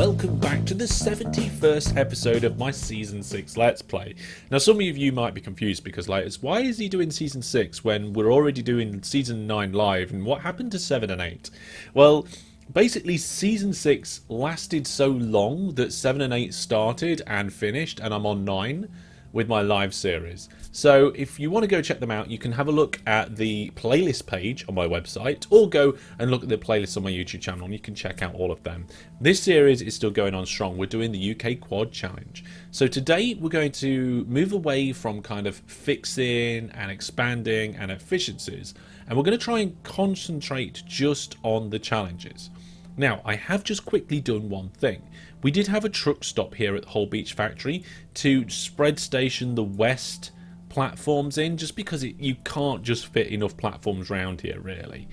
welcome back to the 71st episode of my Season 6 Let's Play. Now some of you might be confused because why is he doing Season 6 when we're already doing Season 9 live, and what happened to 7 and 8? Well, basically Season 6 lasted so long that 7 and 8 started and finished, and I'm on 9 with my live series. So if you want to go check them out, you can have a look at the playlist page on my website, or go and look at the playlists on my YouTube channel and you can check out all of them. This series is still going on strong. We're doing the UK Quad Challenge. So today we're going to move away from kind of fixing and expanding and efficiencies, and we're going to try and concentrate just on the challenges. Now, I have just quickly done one thing. We did have a truck stop here at the Hull Beach factory to spread station the west platforms in, just because you can't just fit enough platforms around here, really.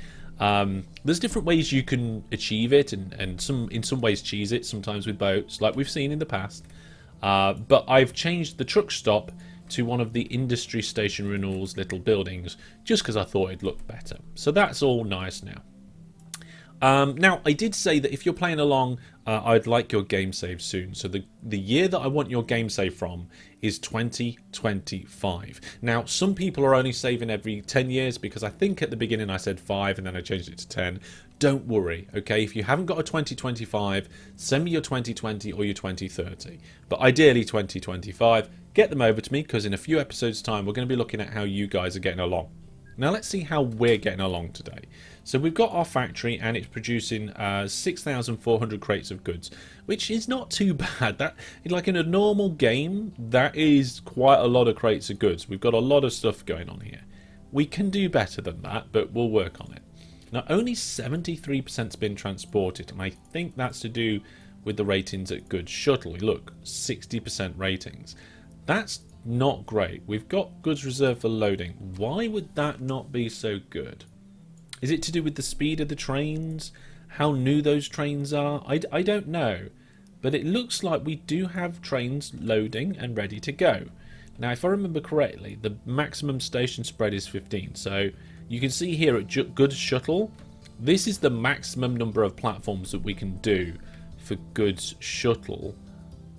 There's different ways you can achieve it, and in some ways cheese it, sometimes with boats, like we've seen in the past. But I've changed the truck stop to one of the industry station Renewal's little buildings, just because I thought it'd look better. So that's all nice now. Now, I did say that if you're playing along, I'd like your game save soon. So the year that I want your game save from is 2025. Now, some people are only saving every 10 years, because I think at the beginning I said 5 and then I changed it to 10. Don't worry, okay? If you haven't got a 2025, send me your 2020 or your 2030. But ideally 2025. Get them over to me, because in a few episodes' time we're going to be looking at how you guys are getting along. Now let's see how we're getting along today. So we've got our factory and it's producing 6,400 crates of goods, which is not too bad. That, like in a normal game, that is quite a lot of crates of goods. We've got a lot of stuff going on here. We can do better than that, but we'll work on it. Now only 73%'s been transported, and I think that's to do with the ratings at Goods Shuttle. Look, 60% ratings. That's not great. We've got goods reserved for loading. Why would that not be so good? Is it to do with the speed of the trains? How new those trains are? I don't know. But it looks like we do have trains loading and ready to go. Now, if I remember correctly, the maximum station spread is 15. So you can see here at Goods Shuttle, this is the maximum number of platforms that we can do for Goods Shuttle,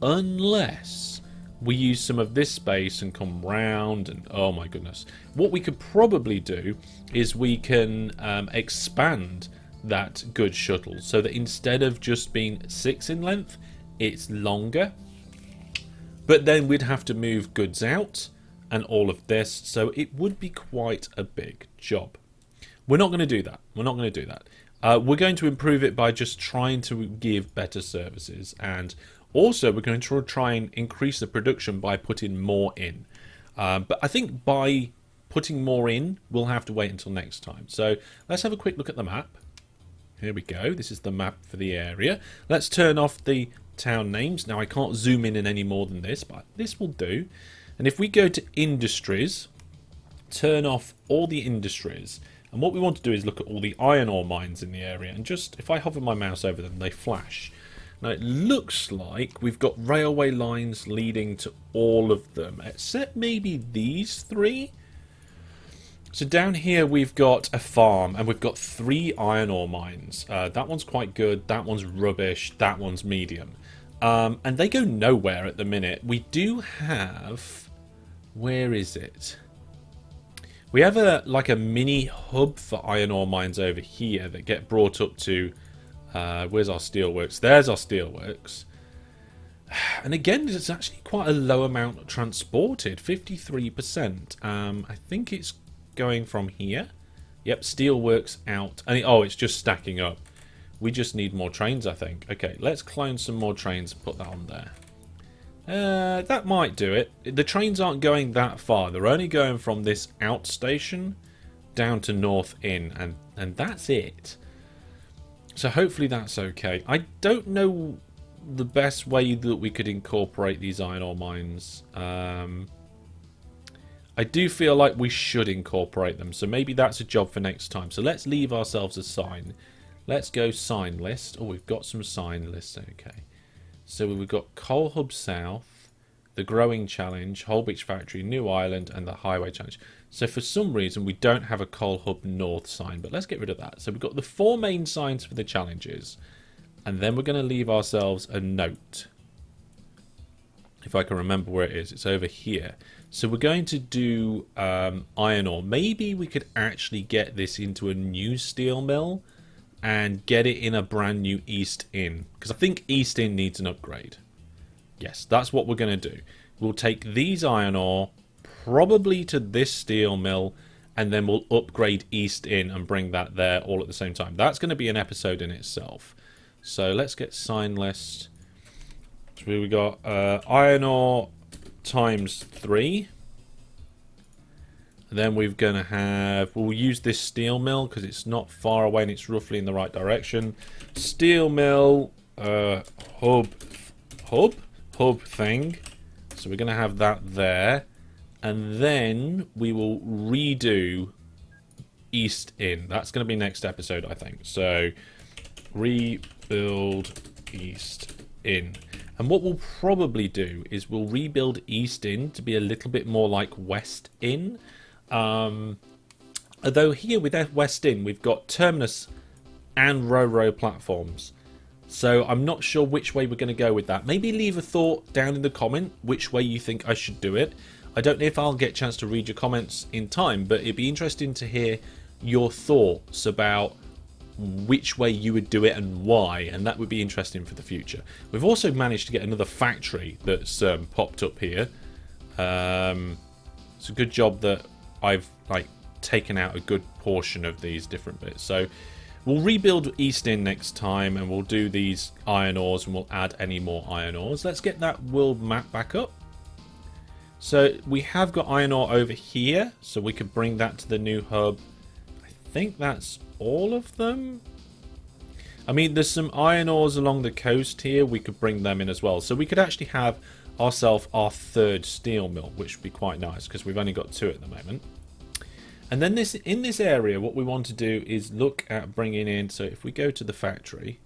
unless we use some of this space and come round, and oh my goodness. What we could probably do is we can expand that Goods Shuttle so that instead of just being 6 in length, it's longer. But then we'd have to move goods out and all of this, so it would be quite a big job. We're not going to do that. We're not going to do that. We're going to improve it by just trying to give better services, and also we're going to try and increase the production by putting more in. But I think by putting more in, we'll have to wait until next time. So let's have a quick look at the map. Here we go. This is the map for the area. Let's turn off the town names. Now I can't zoom in any more than this, but this will do. And if we go to industries, turn off all the industries. And what we want to do is look at all the iron ore mines in the area. And just, if I hover my mouse over them, they flash. Now it looks like we've got railway lines leading to all of them, except maybe these 3. So down here we've got a farm, and we've got 3 iron ore mines. That one's quite good, that one's rubbish, that one's medium. And they go nowhere at the minute. We do have... where is it? We have like a mini hub for iron ore mines over here that get brought up to... where's our steelworks? There's our steelworks. And again, it's actually quite a low amount transported, 53%. I think it's going from here. Yep, steelworks out. And it's just stacking up. We just need more trains, I think. Okay, let's clone some more trains and put that on there. That might do it. The trains aren't going that far. They're only going from this outstation down to North Inn, and that's it. So hopefully that's okay. I don't know the best way that we could incorporate these iron ore mines. I do feel like we should incorporate them, so maybe that's a job for next time. So let's leave ourselves a sign. Let's go sign list. Oh, we've got some sign lists. Okay. So we've got Coal Hub South, the Growing Challenge, Hull Beach Factory, New Island, and the Highway Challenge. So for some reason we don't have a Coal Hub North sign, but let's get rid of that. So we've got the 4 main signs for the challenges. And then we're going to leave ourselves a note. If I can remember where it is. It's over here. So we're going to do iron ore. Maybe we could actually get this into a new steel mill and get it in a brand new East Inn. Because I think East Inn needs an upgrade. Yes, that's what we're going to do. We'll take these iron ore probably to this steel mill, and then we'll upgrade East Inn and bring that there all at the same time. That's going to be an episode in itself. So let's get sign list. So we got iron ore times 3. And then we're going to have, we'll use this steel mill because it's not far away and it's roughly in the right direction. Steel mill hub thing. So we're going to have that there. And then we will redo East Inn. That's going to be next episode, I think. So rebuild East Inn. And what we'll probably do is we'll rebuild East Inn to be a little bit more like West Inn. Although here with West Inn, we've got terminus and row platforms. So I'm not sure which way we're going to go with that. Maybe leave a thought down in the comment which way you think I should do it. I don't know if I'll get a chance to read your comments in time, but it'd be interesting to hear your thoughts about which way you would do it and why, and that would be interesting for the future. We've also managed to get another factory that's popped up here. It's a good job that I've taken out a good portion of these different bits. So we'll rebuild East Inn next time, and we'll do these iron ores, and we'll add any more iron ores. Let's get that world map back up. So we have got iron ore over here, so we could bring that to the new hub. I think that's all of them. I mean, there's some iron ores along the coast here. We could bring them in as well. So we could actually have ourselves our 3rd steel mill, which would be quite nice because we've only got 2 at the moment. And then in this area, what we want to do is look at bringing in. So if we go to the factory,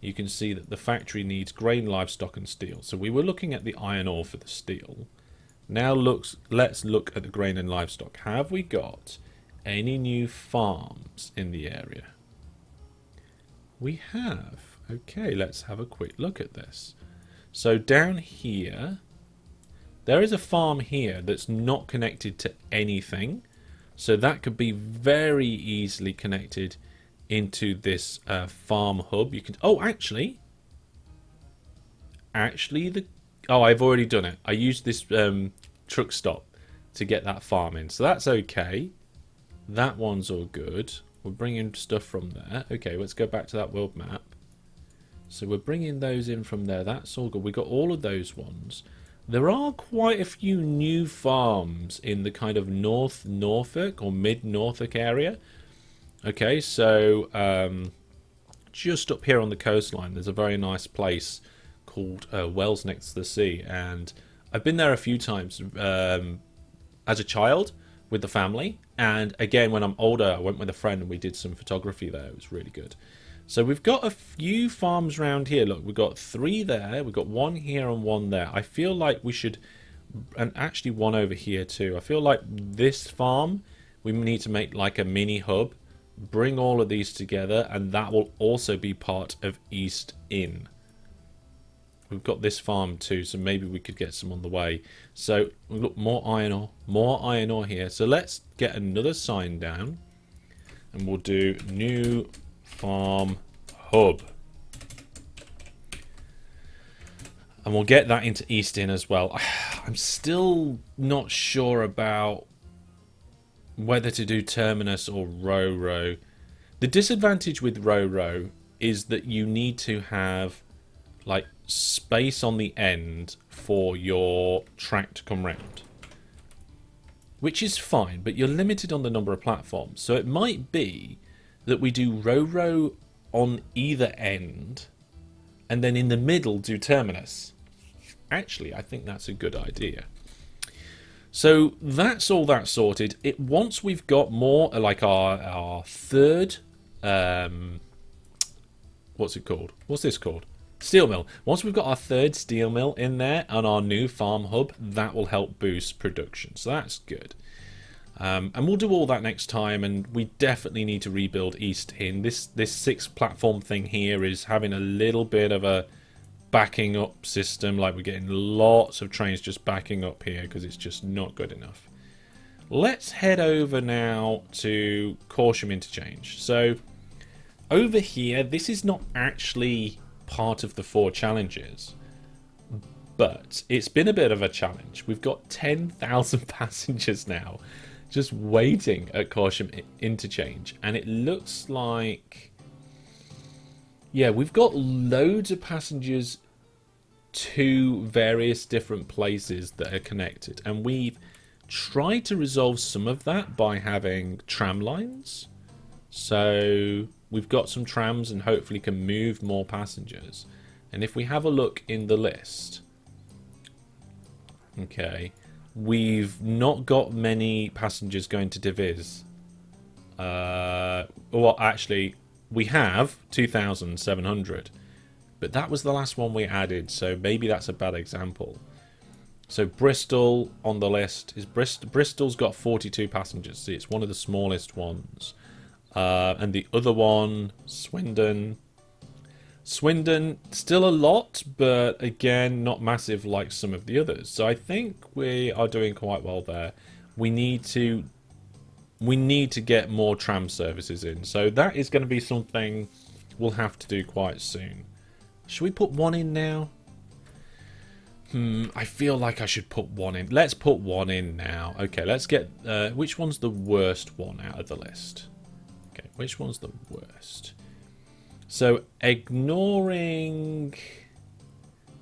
you can see that the factory needs grain, livestock, and steel. So we were looking at the iron ore for the steel. Now let's look at the grain and livestock. Have we got any new farms in the area? We have. Okay, let's have a quick look at this. So down here, there is a farm here that's not connected to anything. So that could be very easily connected into this farm hub. You can. Oh, actually, I've already done it. I used this truck stop to get that farm in, so that's okay. That one's all good. We're bringing stuff from there. Okay, let's go back to that world map. So we're bringing those in from there. That's all good. We got all of those ones. There are quite a few new farms in the kind of North Norfolk or Mid Norfolk area. Okay, so just up here on the coastline, there's a very nice place called Wells Next to the Sea, and I've been there a few times as a child with the family, and again when I'm older I went with a friend and we did some photography there. It was really good. So we've got a few farms around here. Look, we've got 3 there, we've got 1 here and 1 there. I feel like we should, and actually 1 over here too. I feel like this farm we need to make like a mini hub, bring all of these together, and that will also be part of East Inn. We've got this farm too, so maybe we could get some on the way. So look, more iron ore here. So let's get another sign down, and we'll do new farm hub, and we'll get that into East Inn as well. I'm still not sure about whether to do terminus or row. The disadvantage with row is that you need to have like space on the end for your track to come round, which is fine, but you're limited on the number of platforms. So it might be that we do row on either end, and then in the middle do terminus. Actually, I think that's a good idea. So that's all that sorted. Once we've got more, like our 3rd, what's it called? What's this called? Steel mill. Once we've got our 3rd steel mill in there and our new farm hub, that will help boost production. So that's good. And we'll do all that next time, and we definitely need to rebuild East Inn. This 6-platform thing here is having a little bit of a backing up system. Like, we're getting lots of trains just backing up here because it's just not good enough. Let's head over now to Corsham Interchange. So over here, this is not actually part of the 4 challenges, but it's been a bit of a challenge. We've got 10,000 passengers now just waiting at Corsham Interchange, and it looks like, yeah, we've got loads of passengers to various different places that are connected, and we've tried to resolve some of that by having tram lines. So we've got some trams and hopefully can move more passengers. And if we have a look in the list, okay, we've not got many passengers going to Diviz. Well, actually, we have 2,700, but that was the last one we added, so maybe that's a bad example. So Bristol on the list is Bristol's got 42 passengers. See, it's one of the smallest ones. And the other one, Swindon, still a lot, but again, not massive like some of the others. So I think we are doing quite well there. We need to get more tram services in. So that is going to be something we'll have to do quite soon. Should we put one in now? I feel like I should put one in. Let's put one in now. Okay, let's get... which one's the worst one out of the list? Okay, which one's the worst? So, ignoring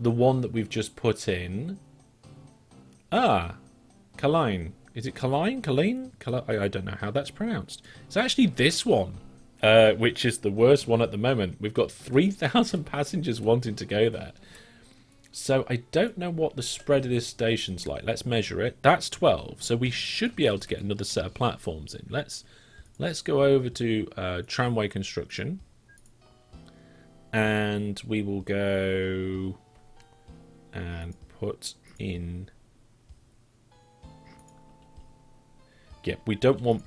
the one that we've just put in... Colline. Is it Colline? Colleen? I don't know how that's pronounced. It's actually this one, which is the worst one at the moment. We've got 3,000 passengers wanting to go there. So I don't know what the spread of this station's like. Let's measure it. That's 12. So we should be able to get another set of platforms in. Let's go over to tramway construction. And we will go and put in... Yeah, we don't want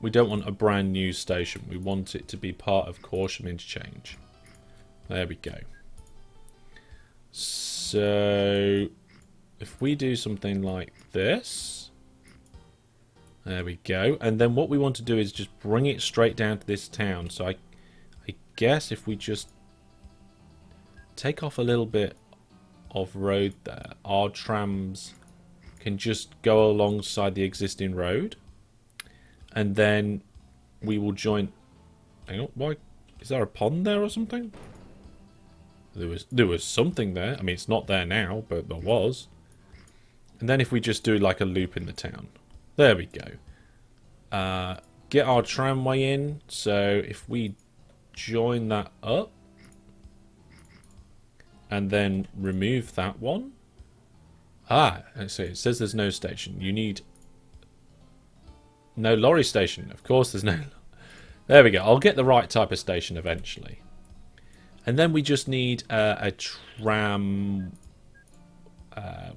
a brand new station. We want it to be part of Corsham Interchange. There we go. So, if we do something like this, there we go. And then what we want to do is just bring it straight down to this town. So I guess if we just take off a little bit of road there, our trams can just go alongside the existing road. And then we will join... Hang on, why? Is there a pond there or something? There was something there. I mean, it's not there now, but there was. And then if we just do like a loop in the town. There we go. Get our tramway in. So if we join that up. And then remove that one. Let's see. It says there's no station. You need... No lorry station. Of course there's no... There we go. I'll get the right type of station eventually. And then we just need a tram...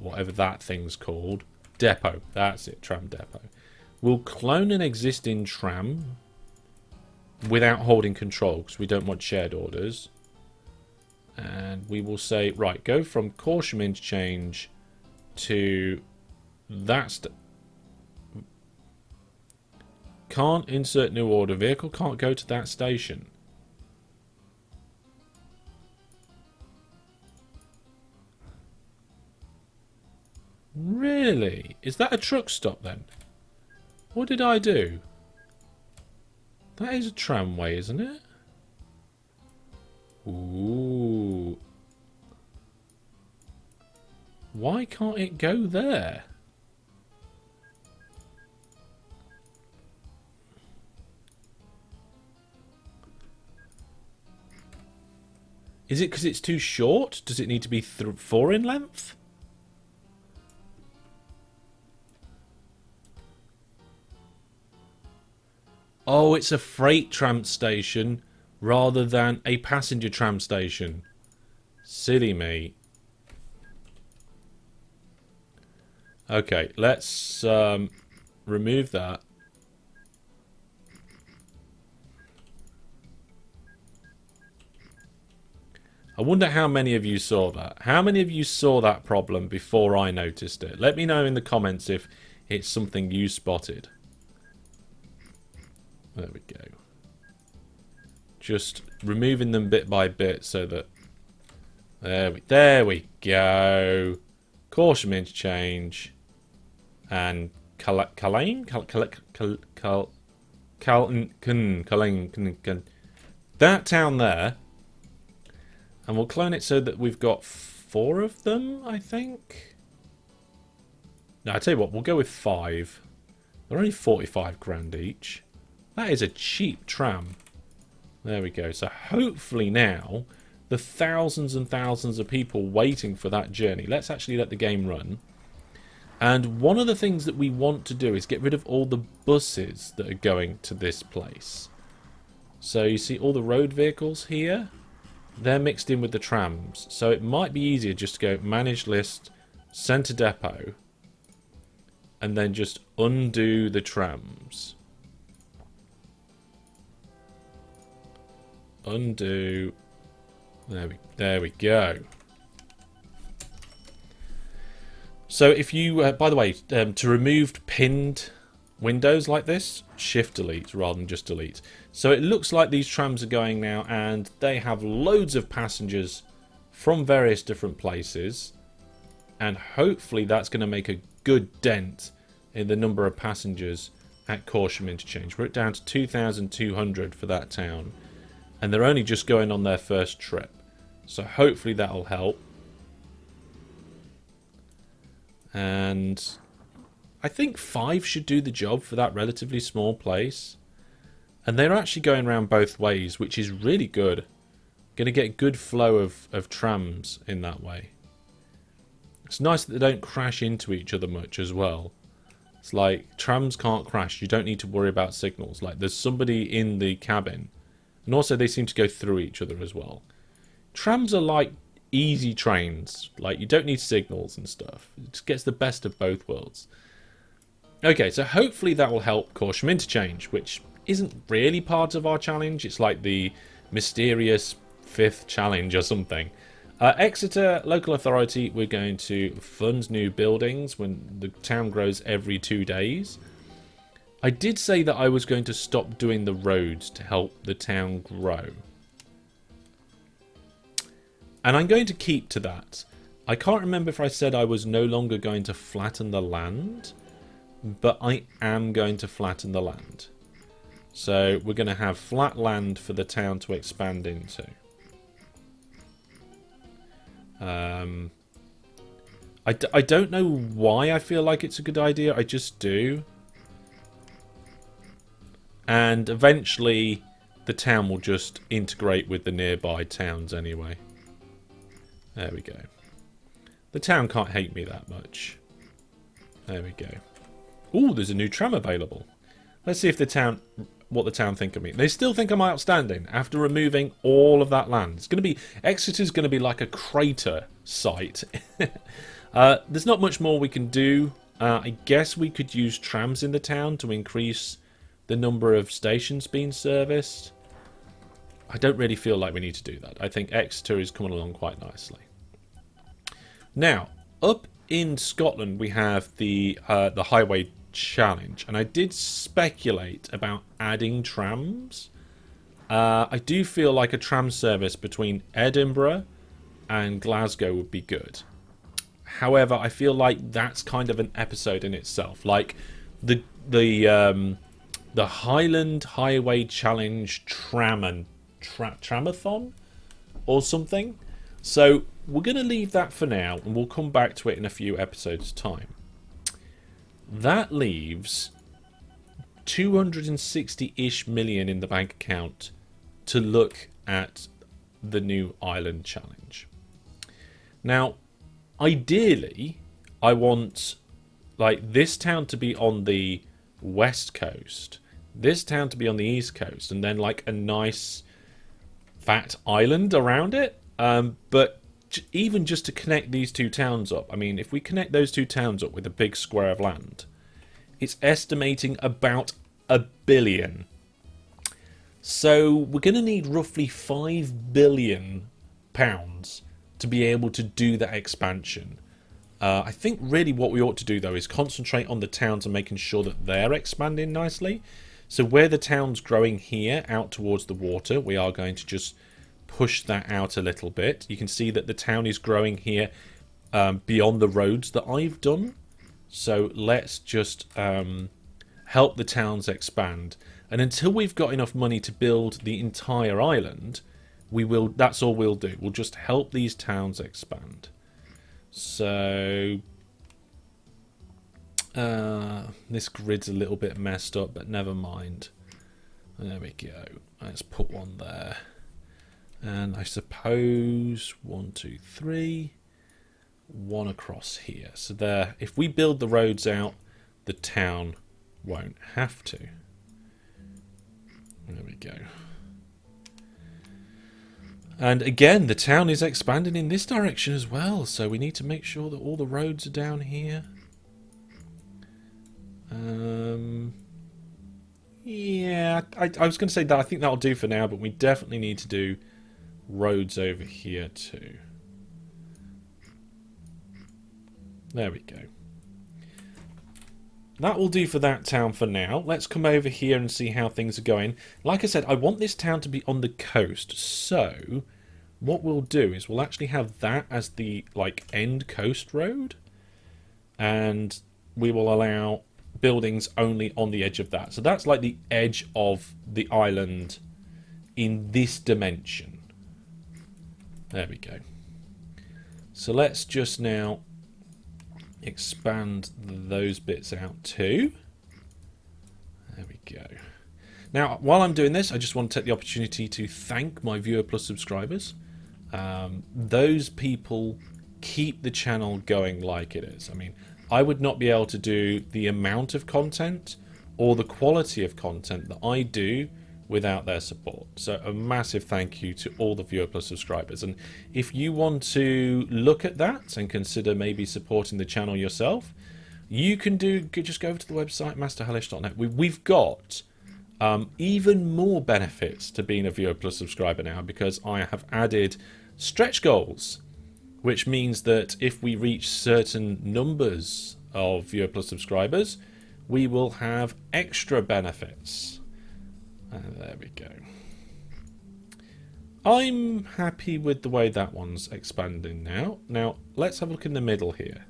whatever that thing's called. Depot. That's it. Tram depot. We'll clone an existing tram without holding control because we don't want shared orders. And we will say, right, go from Corsham Interchange to that... Can't insert new order. Vehicle can't go to that station. Really? Is that a truck stop then? What did I do? That is a tramway, isn't it? Ooh. Why can't it go there? Is it because it's too short? Does it need to be 4 in length? Oh, it's a freight tram station rather than a passenger tram station. Silly me. Okay, let's remove that. I wonder how many of you saw that. How many of you saw that problem before I noticed it? Let me know in the comments if it's something you spotted. There we go. Just removing them bit by bit so that... There we go. Caution interchange. And That town there. And we'll clone it so that we've got 4 of them, I think. No, I tell you what, we'll go with 5. They're only 45 grand each. That is a cheap tram. There we go. So hopefully now, the thousands and thousands of people waiting for that journey. Let's actually let the game run. And one of the things that we want to do is get rid of all the buses that are going to this place. So you see all the road vehicles here? They're mixed in with the trams. So it might be easier just to go manage list, center depot, and then just undo the trams. Undo. There we go. So if you, by the way, to remove pinned windows like this, shift delete rather than just delete. So it looks like these trams are going now, and they have loads of passengers from various different places, and hopefully that's going to make a good dent in the number of passengers at Corsham Interchange. We're down to 2,200 for that town, and they're only just going on their first trip, so hopefully that'll help. And I think 5 should do the job for that relatively small place. And they're actually going around both ways, which is really good. Going to get good flow of trams in that way. It's nice that they don't crash into each other much as well. It's like, trams can't crash. You don't need to worry about signals. Like, there's somebody in the cabin. And also, they seem to go through each other as well. Trams are like easy trains. Like, you don't need signals and stuff. It just gets the best of both worlds. Okay, so hopefully that will help Corsham Interchange, which isn't really part of our challenge. It's like the mysterious 5th challenge or something. Exeter Local Authority, we're going to fund new buildings when the town grows every 2 days. I did say that I was going to stop doing the roads to help the town grow. And I'm going to keep to that. I can't remember if I said I was no longer going to flatten the land, but I am going to flatten the land. So we're going to have flat land for the town to expand into. I don't know why I feel like it's a good idea. I just do. And eventually the town will just integrate with the nearby towns anyway. There we go. The town can't hate me that much. There we go. Ooh, there's a new tram available. Let's see if what the town think of me. They still think I'm outstanding after removing all of that land. It's going to be, Exeter's going to be like a crater site. There's not much more we can do. I guess we could use trams in the town to increase the number of stations being serviced. I don't really feel like we need to do that. I think Exeter is coming along quite nicely. Now, up in Scotland we have the highway challenge, and I did speculate about adding trams. I do feel like a tram service between Edinburgh and Glasgow would be good. However, I feel like that's kind of an episode in itself. Like the Highland Highway Challenge Tramathon or something. So we're going to leave that for now, and we'll come back to it in a few episodes' time. That leaves 260-ish million in the bank account to look at the new Island Challenge. Now, ideally, I want like this town to be on the west coast, this town to be on the east coast, and then like a nice fat island around it. But even just to connect these two towns up, I mean, if we connect those two towns up with a big square of land, It's estimating about 1 billion. So we're going to need roughly £5 billion to be able to do that expansion. I think really what we ought to do though is concentrate on the towns and making sure that they're expanding nicely. So where the town's growing here out towards the water, we are going to just push that out a little bit. You can see that the town is growing here beyond the roads that I've done. So let's just help the towns expand. And until we've got enough money to build the entire island, that's all we'll do. We'll just help these towns expand. So this grid's a little bit messed up, but never mind. There we go. Let's put one there. And I suppose 1, 2, 3, one across here. So there, if we build the roads out, the town won't have to. There we go. And again, the town is expanding in this direction as well, so we need to make sure that all the roads are down here. Yeah, I was going to say that I think that'll do for now, but we definitely need to do roads over here too. There we go. That will do for that town for now. Let's come over here and see how things are going. Like I said, I want this town to be on the coast. So what we'll do is we'll actually have that as the end coast road. And we will allow buildings only on the edge of that. So that's like the edge of the island in this dimension. There we go. So let's just now expand those bits out too. There we go. Now, while I'm doing this, I just want to take the opportunity to thank my Viewer Plus subscribers. Those people keep the channel going like it is. I mean, I would not be able to do the amount of content or the quality of content that I do without their support. So a massive thank you to all the Viewer Plus subscribers. And if you want to look at that and consider maybe supporting the channel yourself, you can just go over to the website masterhellish.net. We've got even more benefits to being a Viewer Plus subscriber now, because I have added stretch goals, which means that if we reach certain numbers of Viewer Plus subscribers, we will have extra benefits. And there we go. I'm happy with the way that one's expanding now. Now, let's have a look in the middle here.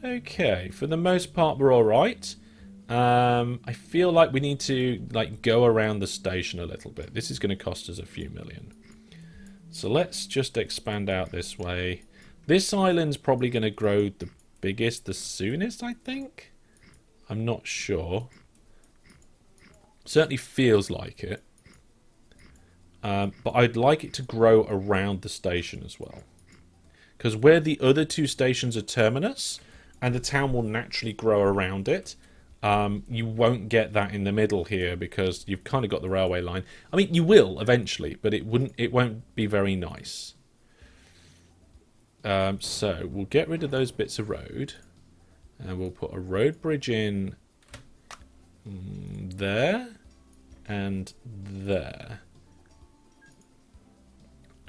Okay, for the most part, we're all right. I feel like we need to go around the station a little bit. This is going to cost us a few million. So let's just expand out this way. This island's probably going to grow the biggest, the soonest, I think. I'm not sure. Certainly feels like it. But I'd like it to grow around the station as well. Because where the other two stations are terminus, and the town will naturally grow around it, you won't get that in the middle here because you've kind of got the railway line. I mean, you will eventually, but it won't be very nice. So we'll get rid of those bits of road, and we'll put a road bridge in there and there.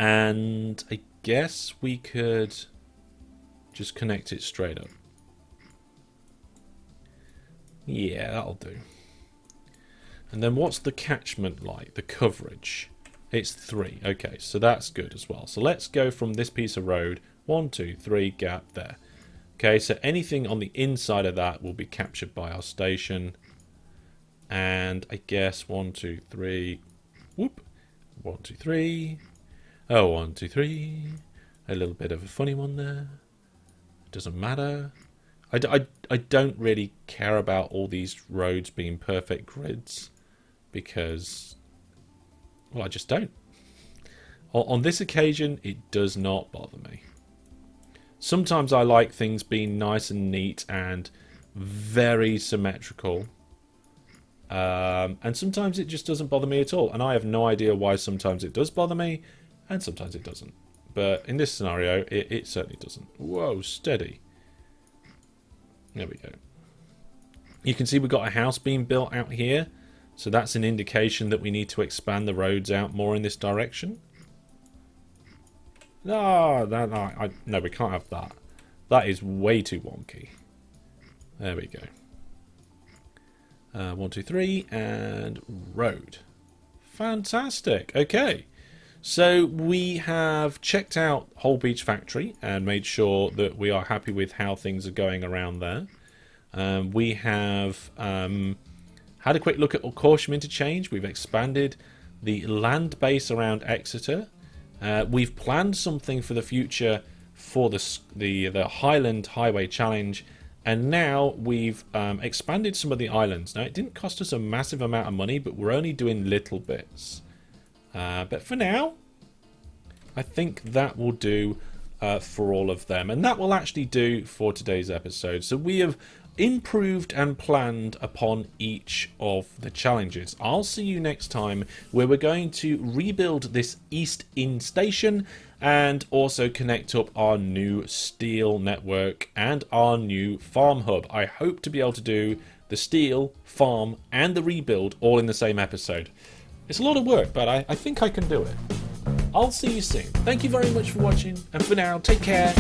And I guess we could just connect it straight up. Yeah, that'll do. And then what's the catchment like? The coverage. It's 3. Okay, so that's good as well. So let's go from this piece of road. 1, 2, 3, gap there. Okay, so anything on the inside of that will be captured by our station. And I guess 1, 2, 3. Whoop. 1, 2, 3. Oh, 1, 2, 3. A little bit of a funny one there. Doesn't matter. I don't really care about all these roads being perfect grids because, well, I just don't. On this occasion, it does not bother me. Sometimes I like things being nice and neat and very symmetrical. And sometimes it just doesn't bother me at all. And I have no idea why sometimes it does bother me and sometimes it doesn't. But in this scenario, it certainly doesn't. Whoa, steady. There we go. You can see we've got a house being built out here. So that's an indication that we need to expand the roads out more in this direction. No, no, we can't have that. That is way too wonky. There we go. 1, 2, 3, and road. Fantastic. Okay. So we have checked out Whole Beach Factory and made sure that we are happy with how things are going around there. We have had a quick look at Corsham Interchange. We've expanded the land base around Exeter. We've planned something for the future for the Highland Highway Challenge, and now we've expanded some of the islands. Now, it didn't cost us a massive amount of money, but we're only doing little bits. But for now, I think that will do for all of them, and that will actually do for today's episode. So we have improved and planned upon each of the challenges. I'll see you next time, where we're going to rebuild this East Inn station and also connect up our new steel network and our new farm hub. I hope to be able to do the steel, farm and the rebuild all in the same episode. It's a lot of work, but I think I can do it. I'll see you soon. Thank you very much for watching, and for now, take care.